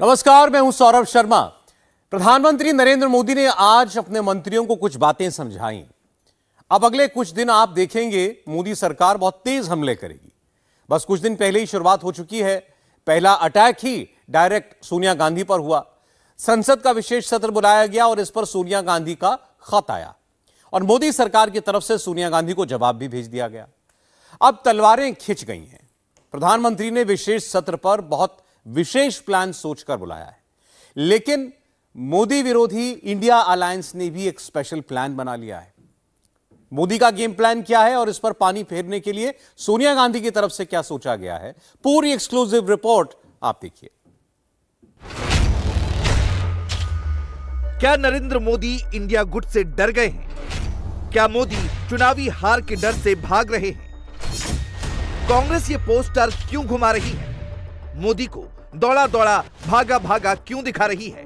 नमस्कार, मैं हूं सौरभ शर्मा। प्रधानमंत्री नरेंद्र मोदी ने आज अपने मंत्रियों को कुछ बातें समझाई। अब अगले कुछ दिन आप देखेंगे मोदी सरकार बहुत तेज हमले करेगी। बस कुछ दिन पहले ही शुरुआत हो चुकी है। पहला अटैक ही डायरेक्ट सोनिया गांधी पर हुआ। संसद का विशेष सत्र बुलाया गया और इस पर सोनिया गांधी का खत आया और मोदी सरकार की तरफ से सोनिया गांधी को जवाब भी भेज दिया गया। अब तलवारें खिंच गई हैं। प्रधानमंत्री ने विशेष सत्र पर बहुत विशेष प्लान सोचकर बुलाया है, लेकिन मोदी विरोधी इंडिया अलायंस ने भी एक स्पेशल प्लान बना लिया है। मोदी का गेम प्लान क्या है और इस पर पानी फेरने के लिए सोनिया गांधी की तरफ से क्या सोचा गया है, पूरी एक्सक्लूसिव रिपोर्ट आप देखिए। क्या नरेंद्र मोदी इंडिया गुट से डर गए हैं? क्या मोदी चुनावी हार के डर से भाग रहे हैं? कांग्रेस ये पोस्टर क्यों घुमा रही है? मोदी को दौड़ा दौड़ा भागा भागा क्यों दिखा रही है?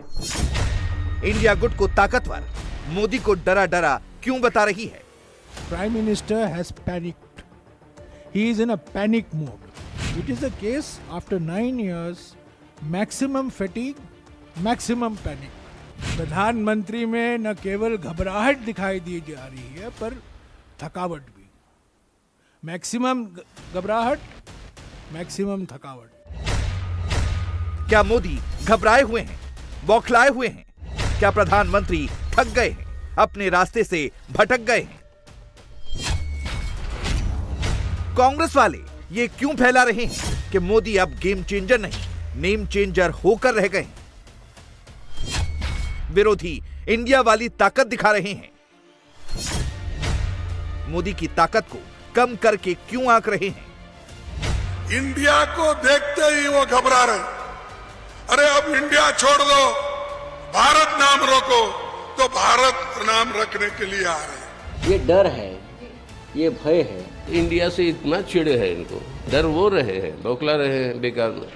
इंडिया गुट को ताकतवर, मोदी को डरा डरा क्यों बता रही है? Prime Minister has panicked. He is in a panic mode. It is the case after 9 years, maximum fatigue, maximum panic. प्रधानमंत्री में न केवल घबराहट दिखाई दी जा रही है पर थकावट भी। मैक्सिमम घबराहट, मैक्सिमम थकावट। क्या मोदी घबराए हुए हैं, बौखलाए हुए हैं? क्या प्रधानमंत्री थक गए हैं, अपने रास्ते से भटक गए हैं? कांग्रेस वाले ये क्यों फैला रहे हैं कि मोदी अब गेम चेंजर नहीं, नेम चेंजर होकर रह गए? विरोधी इंडिया वाली ताकत दिखा रहे हैं। मोदी की ताकत को कम करके क्यों आंक रहे हैं? इंडिया को देखते ही वो घबरा रहे। अरे अब इंडिया छोड़ दो, भारत नाम रोको, तो भारत नाम रखने के लिए आ रहे। ये डर है, ये भय है। इंडिया से इतना चिढ़े है इनको, डर वो रहे हैं, बौखला रहे हैं बेकार में।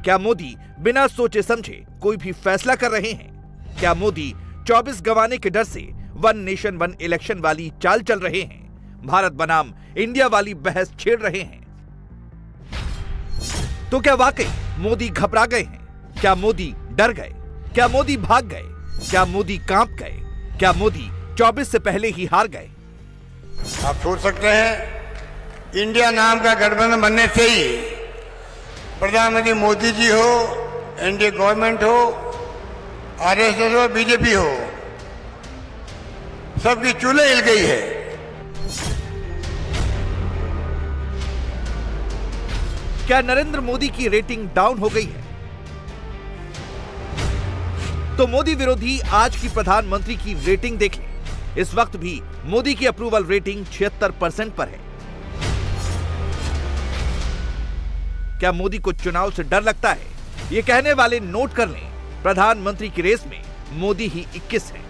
क्या मोदी बिना सोचे समझे कोई भी फैसला कर रहे हैं? क्या मोदी 24 गंवाने के डर से वन नेशन वन इलेक्शन वाली चाल चल रहे हैं? भारत बनाम इंडिया वाली बहस छेड़ रहे हैं? तो क्या वाकई मोदी घबरा गए हैं? क्या मोदी डर गए? क्या मोदी भाग गए? क्या मोदी कांप गए? क्या मोदी 24 से पहले ही हार गए? आप सोच सकते हैं इंडिया नाम का गठबंधन बनने से ही प्रधानमंत्री मोदी जी हो, एनडीए गवर्नमेंट हो, आरएसएस हो, बीजेपी हो, सबकी चूल्हे हिल गई है। क्या नरेंद्र मोदी की रेटिंग डाउन हो गई है? तो मोदी विरोधी आज की प्रधानमंत्री की रेटिंग देखें। इस वक्त भी मोदी की अप्रूवल रेटिंग 76% पर है। क्या मोदी को चुनाव से डर लगता है? ये कहने वाले नोट कर लें, प्रधानमंत्री की रेस में मोदी ही 21 है।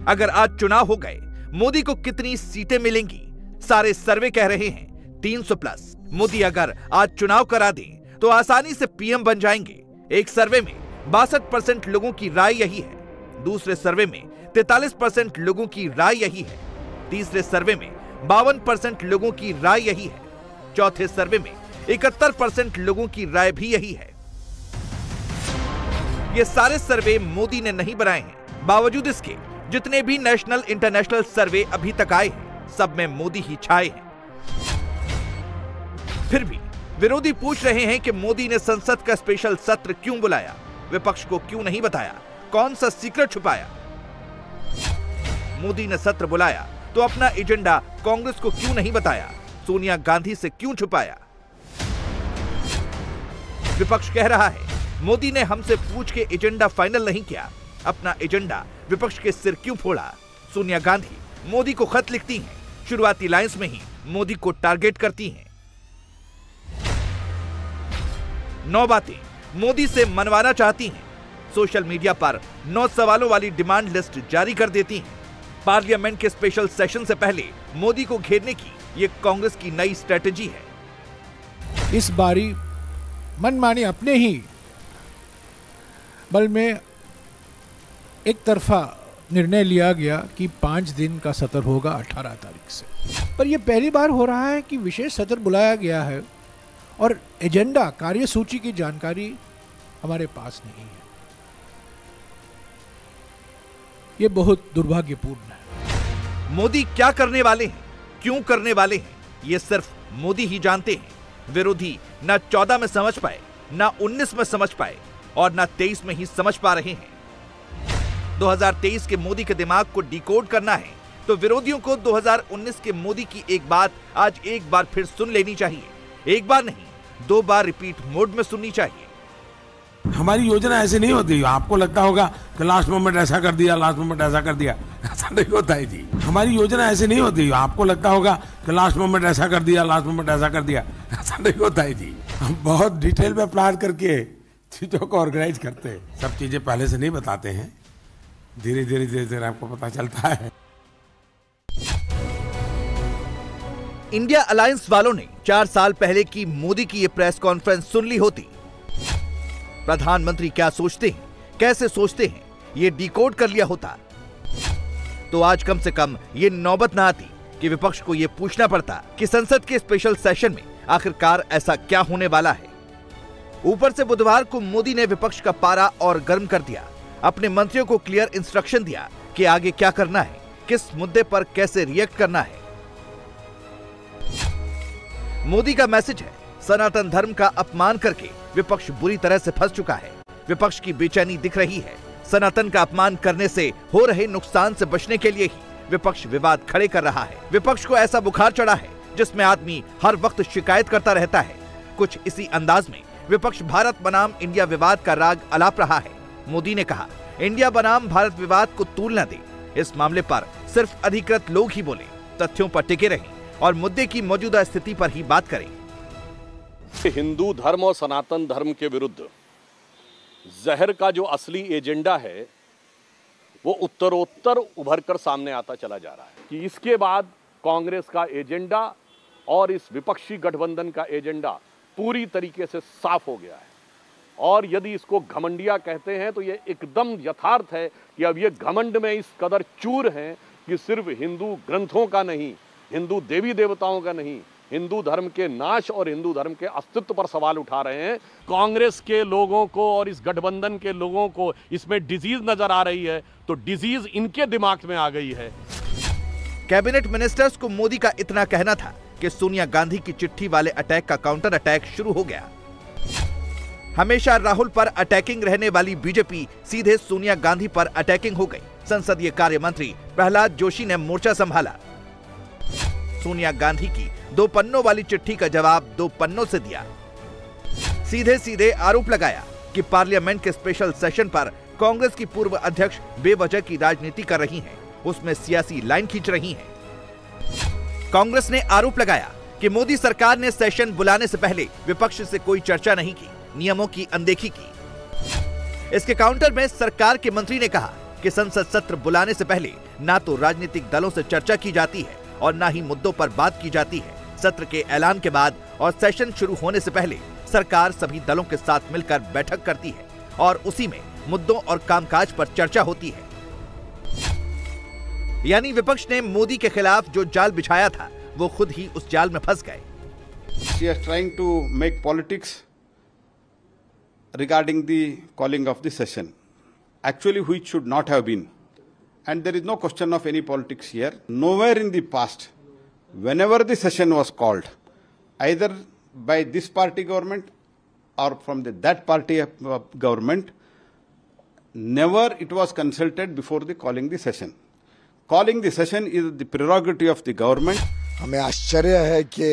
अगर आज चुनाव हो गए, मोदी को कितनी सीटें मिलेंगी? सारे सर्वे कह रहे हैं 300 प्लस। मोदी अगर आज चुनाव करा दें तो आसानी से पीएम बन जाएंगे। एक सर्वे में 62% लोगों की राय यही है। दूसरे सर्वे में 43% लोगों की राय यही है। तीसरे सर्वे में 52% लोगों की राय यही है। चौथे सर्वे में 71% लोगों की राय भी यही है। ये सारे सर्वे मोदी ने नहीं बनाए हैं। बावजूद इसके जितने भी नेशनल इंटरनेशनल सर्वे अभी तक आए हैं, सब में मोदी ही छाए हैं। फिर भी विरोधी पूछ रहे हैं कि मोदी ने संसद का स्पेशल सत्र क्यों बुलाया? विपक्ष को क्यों नहीं बताया? कौन सा सीक्रेट छुपाया? मोदी ने सत्र बुलाया तो अपना एजेंडा कांग्रेस को क्यों नहीं बताया? सोनिया गांधी से क्यों छुपाया? विपक्ष कह रहा है मोदी ने हमसे पूछ के एजेंडा फाइनल नहीं किया। अपना एजेंडा विपक्ष के सिर क्यों फोड़ा? सोनिया गांधी मोदी को खत लिखती हैं, शुरुआती लाइंस में ही मोदी को टारगेट करती हैं। 9 बातें मोदी से मनवाना चाहती हैं। सोशल मीडिया पर 9 सवालों वाली डिमांड लिस्ट जारी कर देती हैं। पार्लियामेंट के स्पेशल सेशन से पहले मोदी को घेरने की ये कांग्रेस की नई स्ट्रेटेजी है। इस बारी मनमानी अपने ही बल में एक तरफा निर्णय लिया गया कि 5 दिन का सत्र होगा 18 तारीख से। पर यह पहली बार हो रहा है कि विशेष सत्र बुलाया गया है और एजेंडा, कार्यसूची की जानकारी हमारे पास नहीं है। ये बहुत दुर्भाग्यपूर्ण है। मोदी क्या करने वाले हैं, क्यों करने वाले हैं, ये सिर्फ मोदी ही जानते हैं। विरोधी ना 14 में समझ पाए, ना 19 में समझ पाए और ना 23 में ही समझ पा रहे हैं। 2023 के मोदी के दिमाग को डिकोड करना है तो विरोधियों को 2019 के मोदी की एक बात आज एक बार फिर सुन लेनी चाहिए। एक बार नहीं, 2 बार रिपीट मोड में सुननी चाहिए। हमारी योजना ऐसे नहीं होती। आपको लगता होगा कि लास्ट मोमेंट ऐसा कर दिया, लास्ट मोमेंट ऐसा कर दिया, ऐसा नहीं होता है जी। हमारी योजना ऐसे नहीं होती। आपको लगता होगा कि लास्ट मोमेंट ऐसा कर दिया, लास्ट मोमेंट ऐसा कर दिया, ऐसा नहीं होता है जी। हम बहुत डिटेल में प्लान करके चीजों को ऑर्गेनाइज करते हैं। सब चीजें पहले से नहीं बताते हैं, धीरे धीरे आपको पता चलता है। इंडिया अलायंस वालों ने 4 साल पहले की मोदी की ये प्रेस कॉन्फ्रेंस सुन ली होती, प्रधानमंत्री क्या सोचते हैं, कैसे सोचते हैं, ये डिकोड कर लिया होता, तो आज कम से कम ये नौबत ना आती कि विपक्ष को ये पूछना पड़ता कि संसद के स्पेशल सेशन में आखिरकार ऐसा क्या होने वाला है। ऊपर से बुधवार को मोदी ने विपक्ष का पारा और गर्म कर दिया। अपने मंत्रियों को क्लियर इंस्ट्रक्शन दिया कि आगे क्या करना है, किस मुद्दे पर कैसे रिएक्ट करना है। मोदी का मैसेज है, सनातन धर्म का अपमान करके विपक्ष बुरी तरह से फंस चुका है। विपक्ष की बेचैनी दिख रही है। सनातन का अपमान करने से हो रहे नुकसान से बचने के लिए ही विपक्ष विवाद खड़े कर रहा है। विपक्ष को ऐसा बुखार चढ़ा है जिसमें आदमी हर वक्त शिकायत करता रहता है। कुछ इसी अंदाज में विपक्ष भारत बनाम इंडिया विवाद का राग अलाप रहा है। मोदी ने कहा, इंडिया बनाम भारत विवाद को तूल न दे। इस मामले पर सिर्फ अधिकृत लोग ही बोले, तथ्यों पर टिके रहें और मुद्दे की मौजूदा स्थिति पर ही बात करें। हिंदू धर्म और सनातन धर्म के विरुद्ध जहर का जो असली एजेंडा है वो उत्तरोत्तर उभर कर सामने आता चला जा रहा है कि इसके बाद कांग्रेस का एजेंडा और इस विपक्षी गठबंधन का एजेंडा पूरी तरीके से साफ हो गया है। और यदि इसको घमंडिया कहते हैं तो ये एकदम यथार्थ है कि अब ये घमंड में इस कदर चूर हैं कि सिर्फ हिंदू ग्रंथों का नहीं, हिंदू देवी देवताओं का नहीं, हिंदू धर्म के नाश और हिंदू धर्म के अस्तित्व पर सवाल उठा रहे हैं। कांग्रेस के लोगों को और इस गठबंधन के लोगों को इसमें डिजीज नजर आ रही है, तो डिजीज इनके दिमाग में आ गई है। कैबिनेट मिनिस्टर्स को मोदी का इतना कहना था कि सोनिया गांधी की चिट्ठी वाले अटैक का काउंटर अटैक शुरू हो गया। हमेशा राहुल पर अटैकिंग रहने वाली बीजेपी सीधे सोनिया गांधी पर अटैकिंग हो गई। संसदीय कार्य मंत्री प्रहलाद जोशी ने मोर्चा संभाला। सोनिया गांधी की 2 पन्नों वाली चिट्ठी का जवाब 2 पन्नों से दिया। सीधे सीधे आरोप लगाया कि पार्लियामेंट के स्पेशल सेशन पर कांग्रेस की पूर्व अध्यक्ष बेवजह की राजनीति कर रही हैं, उसमें सियासी लाइन खींच रही हैं। कांग्रेस ने आरोप लगाया कि मोदी सरकार ने सेशन बुलाने से पहले विपक्ष से कोई चर्चा नहीं की, नियमों की अनदेखी की। इसके काउंटर में सरकार के मंत्री ने कहा कि संसद सत्र बुलाने से पहले ना तो राजनीतिक दलों से चर्चा की जाती है और ना ही मुद्दों पर बात की जाती है। सत्र के ऐलान के बाद और सेशन शुरू होने से पहले सरकार सभी दलों के साथ मिलकर बैठक करती है और उसी में मुद्दों और कामकाज पर चर्चा होती है। यानी विपक्ष ने मोदी के खिलाफ जो जाल बिछाया था वो खुद ही उस जाल में फंस गए। She is trying to make politics regarding the calling of the session, actually which should not have been. And there is no question of any politics here. Nowhere in the past, whenever the session was called, either by this party government or from that party government, never it was consulted before the calling the session. Calling the session is the prerogative of the government. हमें आश्चर्य है कि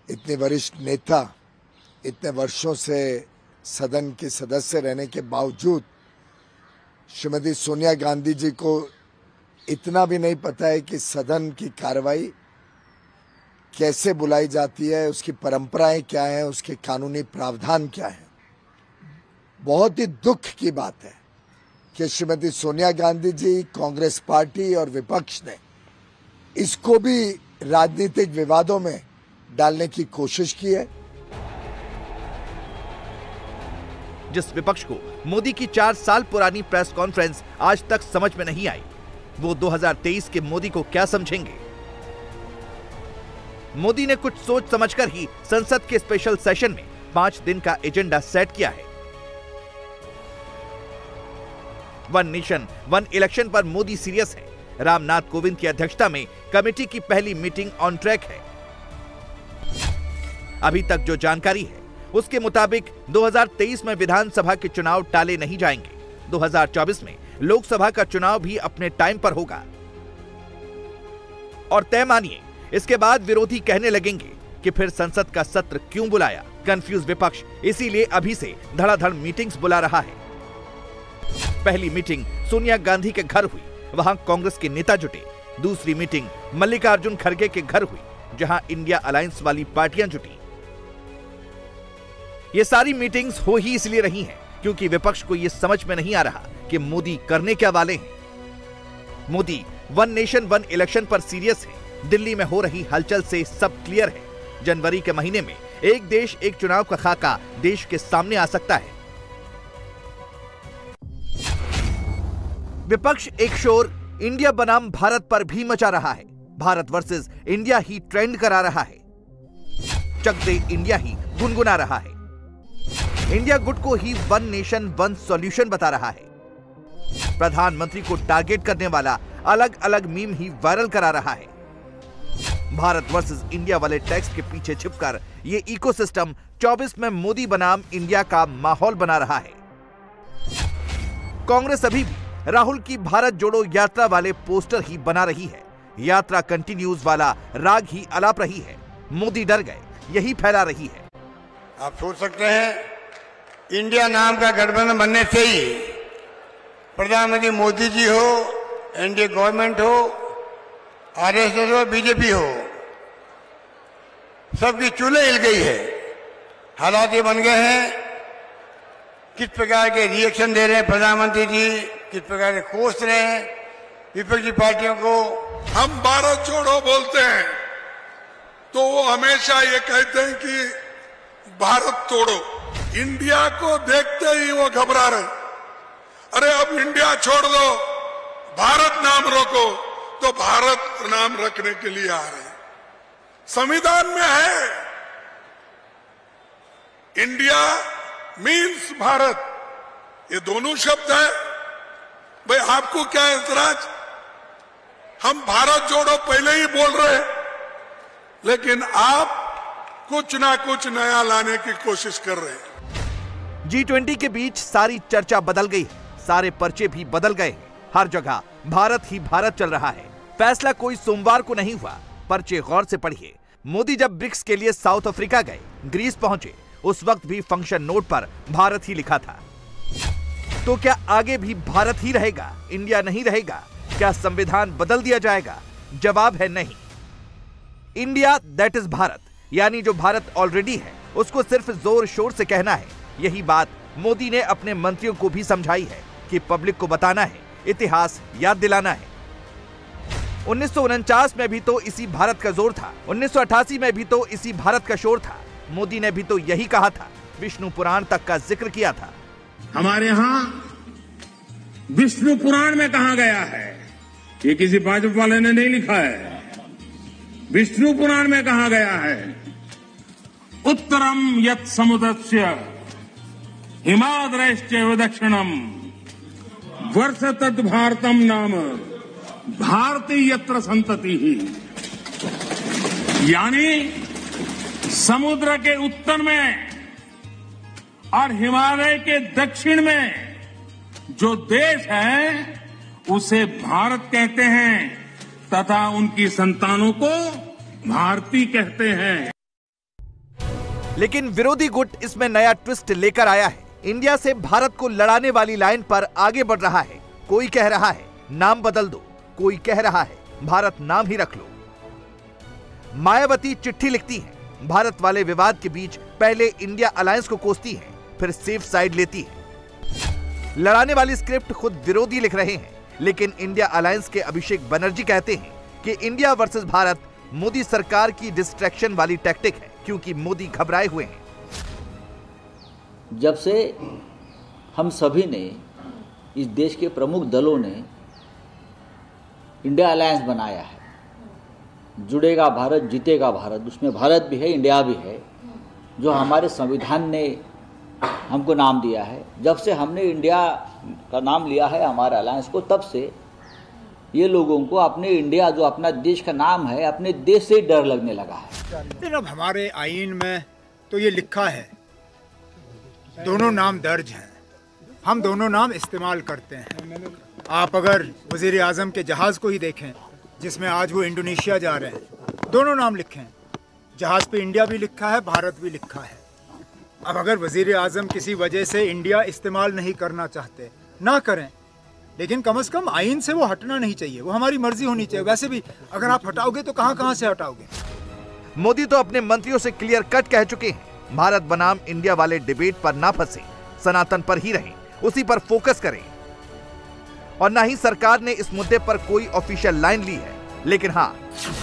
इतने वरिष्ठ नेता इतने वर्षों से सदन के सदस्य रहने के बावजूद श्रीमती सोनिया गांधी जी को इतना भी नहीं पता है कि सदन की कार्रवाई कैसे बुलाई जाती है, उसकी परंपराएं क्या हैं, उसके कानूनी प्रावधान क्या हैं। बहुत ही दुख की बात है कि श्रीमती सोनिया गांधी जी, कांग्रेस पार्टी और विपक्ष ने इसको भी राजनीतिक विवादों में डालने की कोशिश की है। जिस विपक्ष को मोदी की 4 साल पुरानी प्रेस कॉन्फ्रेंस आज तक समझ में नहीं आई, वो 2023 के मोदी को क्या समझेंगे। मोदी ने कुछ सोच समझकर ही संसद के स्पेशल सेशन में 5 दिन का एजेंडा सेट किया है। वन नेशन वन इलेक्शन पर मोदी सीरियस है। रामनाथ कोविंद की अध्यक्षता में कमेटी की पहली मीटिंग ऑन ट्रैक है। अभी तक जो जानकारी है उसके मुताबिक 2023 में विधानसभा के चुनाव टाले नहीं जाएंगे। 2024 में लोकसभा का चुनाव भी अपने टाइम पर होगा। और तय मानिए, इसके बाद विरोधी कहने लगेंगे कि फिर संसद का सत्र क्यों बुलाया। कंफ्यूज विपक्ष इसीलिए अभी से धड़ाधड़ मीटिंग्स बुला रहा है। पहली मीटिंग सोनिया गांधी के घर हुई, वहां कांग्रेस के नेता जुटे। दूसरी मीटिंग मल्लिकार्जुन खड़गे के घर हुई, जहां इंडिया अलायंस वाली पार्टियां जुटी। ये सारी मीटिंग्स हो ही इसलिए रही हैं क्योंकि विपक्ष को यह समझ में नहीं आ रहा कि मोदी करने क्या वाले हैं। Modi one nation one election पर सीरियस है। दिल्ली में हो रही हलचल से सब क्लियर है। जनवरी के महीने में एक देश एक चुनाव का खाका देश के सामने आ सकता है। विपक्ष एक शोर इंडिया बनाम भारत पर भी मचा रहा है। भारत वर्सेस इंडिया ही ट्रेंड करा रहा है। चक दे इंडिया ही गुनगुना रहा है। इंडिया गुट को ही वन नेशन वन सॉल्यूशन बता रहा है। प्रधानमंत्री को टारगेट करने वाला अलग अलग मीम ही वायरल करा रहा है। भारत वर्सेस इंडिया वाले टेक्स्ट के पीछे छिपकर ये इकोसिस्टम 24 में मोदी बनाम इंडिया का माहौल बना रहा है। कांग्रेस अभी भी राहुल की भारत जोड़ो यात्रा वाले पोस्टर ही बना रही है। यात्रा कंटिन्यूज वाला राग ही अलाप रही है। मोदी डर गए यही फैला रही है। आप सोच सकते हैं, इंडिया नाम का गठबंधन बनने से ही प्रधानमंत्री मोदी जी हो, एनडीए गवर्नमेंट हो, आरएसएस हो, बीजेपी हो, सबकी चूल्हे हिल गई है। हालात ये बन गए हैं, किस प्रकार के रिएक्शन दे रहे हैं प्रधानमंत्री जी, किस प्रकार से कोस रहे हैं विपक्षी पार्टियों को। हम भारत जोड़ो बोलते हैं तो वो हमेशा ये कहते हैं कि भारत तोड़ो। इंडिया को देखते ही वो घबरा रहे। अरे अब इंडिया छोड़ दो, भारत नाम रोको, तो भारत नाम रखने के लिए आ रहे हैं। संविधान में है, इंडिया मीन्स भारत, ये दोनों शब्द है। भाई आपको क्या ऐतराज? हम भारत जोड़ो पहले ही बोल रहे हैं, लेकिन आप कुछ ना कुछ नया लाने की कोशिश कर रहे हैं। G20 के बीच सारी चर्चा बदल गई है। सारे पर्चे भी बदल गए हैं। हर जगह भारत ही भारत चल रहा है। फैसला कोई सोमवार को नहीं हुआ। पर्चे गौर से पढ़िए। मोदी जब ब्रिक्स के लिए साउथ अफ्रीका गए, ग्रीस पहुंचे, उस वक्त भी फंक्शन नोट पर भारत ही लिखा था। तो क्या आगे भी भारत ही रहेगा, इंडिया नहीं रहेगा? क्या संविधान बदल दिया जाएगा? जवाब है नहीं। इंडिया दैट इज भारत, यानी जो भारत ऑलरेडी है उसको सिर्फ जोर शोर से कहना है। यही बात मोदी ने अपने मंत्रियों को भी समझाई है कि पब्लिक को बताना है, इतिहास याद दिलाना है। 1949 में भी तो इसी भारत का जोर था। 1988 में भी तो इसी भारत का शोर था। मोदी ने भी तो यही कहा था। विष्णु पुराण तक का जिक्र किया था। हमारे यहां विष्णु पुराण में कहा गया है, ये किसी भाजपा वाले ने नहीं लिखा है। विष्णु पुराण में कहा गया है, उत्तरम यत् समुद्रस्य हिमाद्रैश्चैव दक्षिणम वर्ष तद भारतम नाम भारती यत्र संतति ही। यानी समुद्र के उत्तर में और हिमालय के दक्षिण में जो देश है उसे भारत कहते हैं तथा उनकी संतानों को भारती कहते हैं। लेकिन विरोधी गुट इसमें नया ट्विस्ट लेकर आया है। इंडिया से भारत को लड़ाने वाली लाइन पर आगे बढ़ रहा है। कोई कह रहा है नाम बदल दो, कोई कह रहा है भारत नाम ही रख लो। मायावती चिट्ठी लिखती है। भारत वाले विवाद के बीच पहले इंडिया अलायंस को कोसती है, फिर सेफ साइड लेती है। लड़ाने वाली स्क्रिप्ट खुद विरोधी लिख रहे हैं, लेकिन इंडिया अलायंस के अभिषेक बनर्जी कहते हैं कि इंडिया वर्सेस भारत मोदी सरकार की डिस्ट्रैक्शन वाली टैक्टिक है, क्योंकि मोदी घबराए हुए हैं। जब से हम सभी ने, इस देश के प्रमुख दलों ने इंडिया अलायंस बनाया है। जुड़ेगा भारत, जीतेगा भारत, उसमें भारत भी है, इंडिया भी है, जो हमारे संविधान ने हमको नाम दिया है। जब से हमने इंडिया का नाम लिया है हमारे अलायंस को, तब से ये लोगों को अपने इंडिया, जो अपना देश का नाम है, अपने देश से डर लगने लगा है। लेकिन अब हमारे आईन में तो ये लिखा है, दोनों नाम दर्ज हैं, हम दोनों नाम इस्तेमाल करते हैं। आप अगर वज़ीर आज़म के जहाज़ को ही देखें, जिसमें आज वो इंडोनेशिया जा रहे हैं, दोनों नाम लिखे हैं। जहाज़ पे इंडिया भी लिखा है, भारत भी लिखा है। अब अगर वज़ीर आज़म किसी वजह से इंडिया इस्तेमाल नहीं करना चाहते, ना करें, लेकिन कम से कम आइन से वो हटना नहीं चाहिए, वो हमारी मर्जी होनी चाहिए। वैसे भी अगर आप हटाओगे तो कहां से हटाओगे। मोदी तो अपने मंत्रियों से क्लियर कट कह चुके हैं, भारत बनाम इंडिया वाले डिबेट पर ना फंसे, सनातन पर ही रहें, उसी पर फोकस करें। और ना ही सरकार ने इस मुद्दे पर कोई ऑफिशियल लाइन ली है, लेकिन हाँ,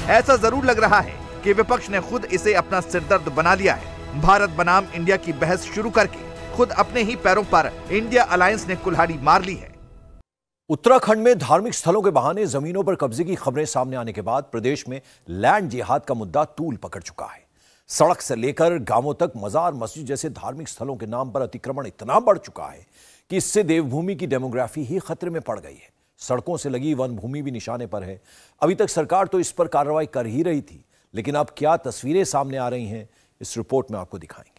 ऐसा जरूर लग रहा है कि विपक्ष ने खुद इसे अपना सिरदर्द बना लिया है। भारत बनाम इंडिया की बहस शुरू करके खुद अपने ही पैरों पर इंडिया अलायंस ने कुल्हाड़ी मार ली है। उत्तराखंड में धार्मिक स्थलों के बहाने जमीनों पर कब्जे की खबरें सामने आने के बाद प्रदेश में लैंड जिहाद का मुद्दा तूल पकड़ चुका है। सड़क से लेकर गांवों तक मजार, मस्जिद जैसे धार्मिक स्थलों के नाम पर अतिक्रमण इतना बढ़ चुका है कि इससे देवभूमि की डेमोग्राफी ही खतरे में पड़ गई है। सड़कों से लगी वन भूमि भी निशाने पर है। अभी तक सरकार तो इस पर कार्रवाई कर ही रही थी, लेकिन अब क्या तस्वीरें सामने आ रही हैं, इस रिपोर्ट में आपको दिखाएंगे।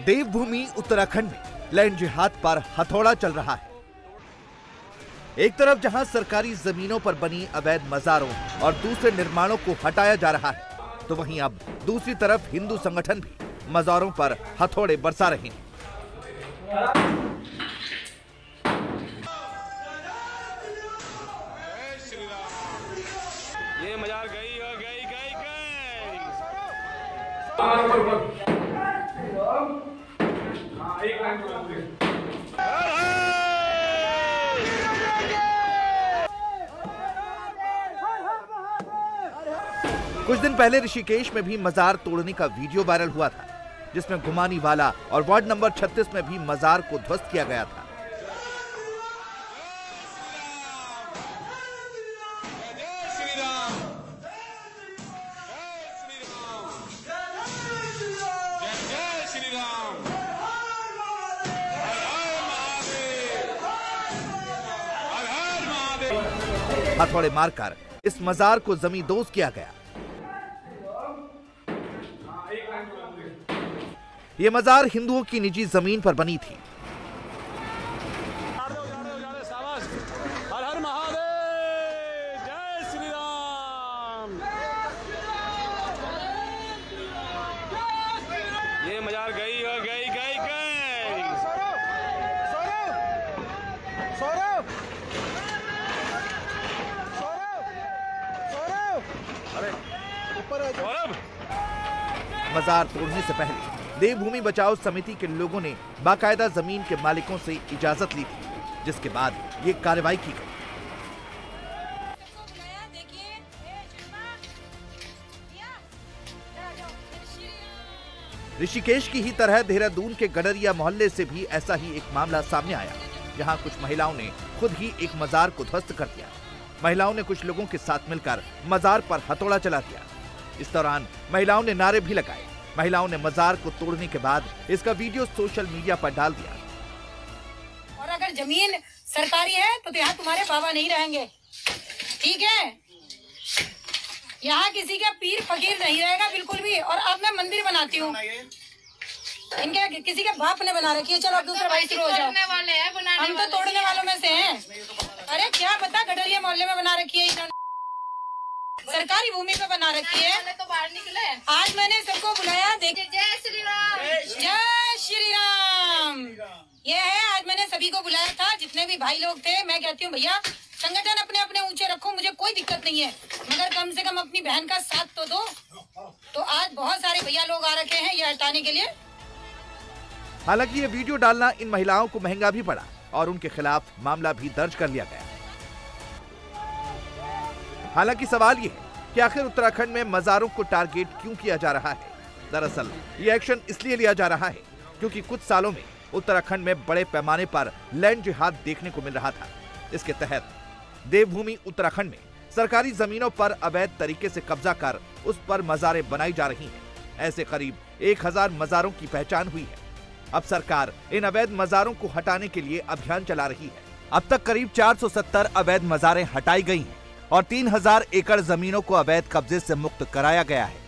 देवभूमि उत्तराखंड में लैंड जिहाद पर हथौड़ा चल रहा है। एक तरफ जहां सरकारी जमीनों पर बनी अवैध मजारों और दूसरे निर्माणों को हटाया जा रहा है, तो वहीं अब दूसरी तरफ हिंदू संगठन भी मजारों पर हथौड़े बरसा रहे हैं। ये मजार गई। कुछ दिन पहले ऋषिकेश में भी मजार तोड़ने का वीडियो वायरल हुआ था, जिसमें गुमानी वाला और वार्ड नंबर 36 में भी मजार को ध्वस्त किया गया था। हथौड़े मारकर इस मजार को जमींदोज किया गया। ये मजार हिंदुओं की निजी जमीन पर बनी थी। हर हर महादेव, जय श्री राम। ये मजार गई। मजार तोड़ने से पहले देवभूमि बचाओ समिति के लोगों ने बाकायदा जमीन के मालिकों से इजाजत ली थी, जिसके बाद ये कार्रवाई की गई। ऋषिकेश की ही तरह देहरादून के गडरिया मोहल्ले से भी ऐसा ही एक मामला सामने आया, जहां कुछ महिलाओं ने खुद ही एक मजार को ध्वस्त कर दिया। महिलाओं ने कुछ लोगों के साथ मिलकर मजार पर हथौड़ा चला दिया। इस दौरान महिलाओं ने नारे भी लगाए। महिलाओं ने मजार को तोड़ने के बाद इसका वीडियो सोशल मीडिया पर डाल दिया। और अगर जमीन सरकारी है तो यहाँ तुम्हारे बाबा नहीं रहेंगे, ठीक है? यहाँ किसी का पीर फकीर नहीं रहेगा बिल्कुल भी। और अब मैं मंदिर बनाती हूँ, इनके किसी के बाप ने बना रखी है। चलो अब दूसरा भाई शुरू हो जाओ। हम तो तोड़ने वालों में से हैं। अरे क्या पता गडरिया मोहल्ले में बना रखी है इन्होंने, सरकारी भूमि पे बना रखी है। तो बाहर निकले। आज मैंने सबको बुलाया, देखिए। जय श्री राम, जय श्री राम। ये है, आज मैंने सभी को बुलाया था, जितने भी भाई लोग थे। मैं कहती हूँ भैया संगठन अपने अपने ऊंचे रखो, मुझे कोई दिक्कत नहीं है, मगर कम से कम अपनी बहन का साथ तो दो। तो आज बहुत सारे भैया लोग आ रखे हैं ये हटाने के लिए। हालांकि ये वीडियो डालना इन महिलाओं को महंगा भी पड़ा और उनके खिलाफ मामला भी दर्ज कर लिया गया। हालांकि सवाल ये है कि आखिर उत्तराखंड में मजारों को टारगेट क्यों किया जा रहा है। दरअसल ये एक्शन इसलिए लिया जा रहा है क्योंकि कुछ सालों में उत्तराखंड में बड़े पैमाने पर लैंड जिहाद देखने को मिल रहा था। इसके तहत देवभूमि उत्तराखंड में सरकारी जमीनों पर अवैध तरीके से कब्जा कर उस पर मजारें बनाई जा रही हैं। ऐसे करीब 1000 मजारों की पहचान हुई है। अब सरकार इन अवैध मजारों को हटाने के लिए अभियान चला रही है। अब तक करीब 470 अवैध मजारें हटाई गई हैं और 3000 एकड़ जमीनों को अवैध कब्जे से मुक्त कराया गया है।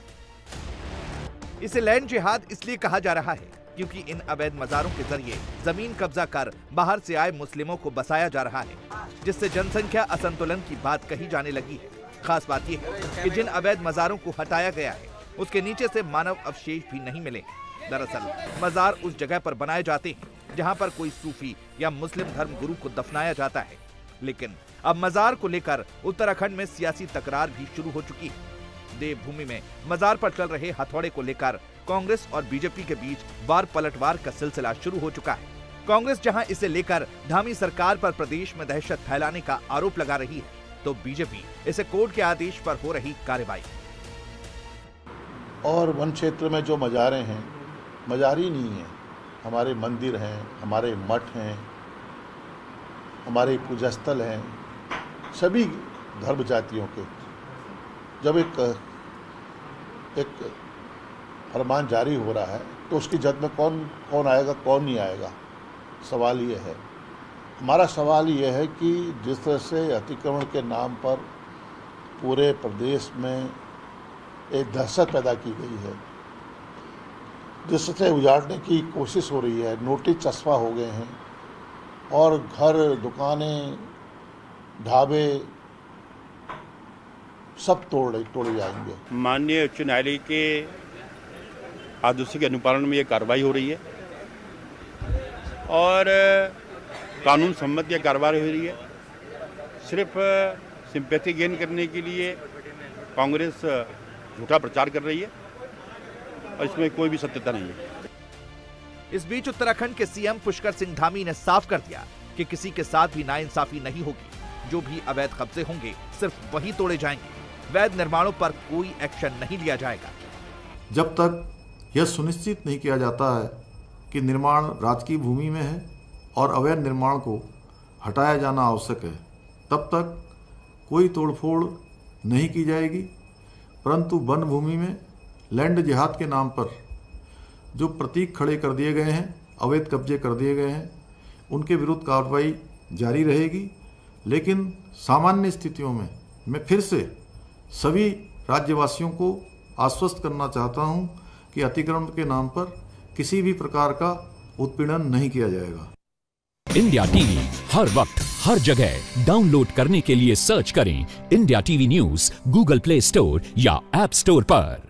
इसे लैंड जिहाद इसलिए कहा जा रहा है क्योंकि इन अवैध मजारों के जरिए जमीन कब्जा कर बाहर से आए मुस्लिमों को बसाया जा रहा है, जिससे जनसंख्या असंतुलन की बात कही जाने लगी है। खास बात यह है कि जिन अवैध मजारों को हटाया गया है उसके नीचे से मानव अवशेष भी नहीं मिले। दरअसल मजार उस जगह पर बनाए जाते हैं जहां पर कोई सूफी या मुस्लिम धर्म गुरु को दफनाया जाता है। लेकिन अब मजार को लेकर उत्तराखंड में सियासी तकरार भी शुरू हो चुकी है। देवभूमि में मजार पर चल रहे हथौड़े को लेकर कांग्रेस और बीजेपी के बीच वार पलटवार का सिलसिला शुरू हो चुका है। कांग्रेस जहां इसे लेकर धामी सरकार पर प्रदेश में दहशत फैलाने का आरोप लगा रही है, तो बीजेपी इसे कोर्ट के आदेश पर हो रही कार्रवाई। और वन क्षेत्र में जो मजारें हैं, मजारी नहीं है, हमारे मंदिर हैं, हमारे मठ हैं, हमारे पूजा स्थल हैं, सभी धर्म जातियों के। जब एक फरमान जारी हो रहा है तो उसकी जद में कौन आएगा, कौन नहीं आएगा, सवाल ये है। हमारा सवाल ये है कि जिस तरह से अतिक्रमण के नाम पर पूरे प्रदेश में एक दहशत पैदा की गई है, जिससे उजाड़ने की कोशिश हो रही है, नोटिस चस्पा हो गए हैं और घर, दुकानें, ढाबे सब तोड़े जाएंगे। माननीय उच्च न्यायालय के आदेश के अनुपालन में ये कार्रवाई हो रही है और कानून सम्मत ये कार्रवाई हो रही है। सिर्फ सिंपैथी गेन करने के लिए कांग्रेस झूठा प्रचार कर रही है और इसमें कोई भी सत्यता नहीं है। इस बीच उत्तराखंड के सीएम पुष्कर सिंह धामी ने साफ कर दिया कि किसी के साथ भी नाइंसाफी नहीं होगी। जो भी अवैध कब्जे होंगे सिर्फ वही तोड़े जाएंगे। वैध निर्माणों पर कोई एक्शन नहीं लिया जाएगा। जब तक यह सुनिश्चित नहीं किया जाता है कि निर्माण राजकीय भूमि में है और अवैध निर्माण को हटाया जाना आवश्यक है, तब तक कोई तोड़फोड़ नहीं की जाएगी। परंतु वन भूमि में लैंड जिहाद के नाम पर जो प्रतीक खड़े कर दिए गए हैं, अवैध कब्जे कर दिए गए हैं, उनके विरुद्ध कार्रवाई जारी रहेगी। लेकिन सामान्य स्थितियों में मैं फिर से सभी राज्यवासियों को आश्वस्त करना चाहता हूं कि अतिक्रमण के नाम पर किसी भी प्रकार का उत्पीड़न नहीं किया जाएगा। इंडिया टीवी हर वक्त हर जगह डाउनलोड करने के लिए सर्च करें India TV news Google play store या ऐप स्टोर पर।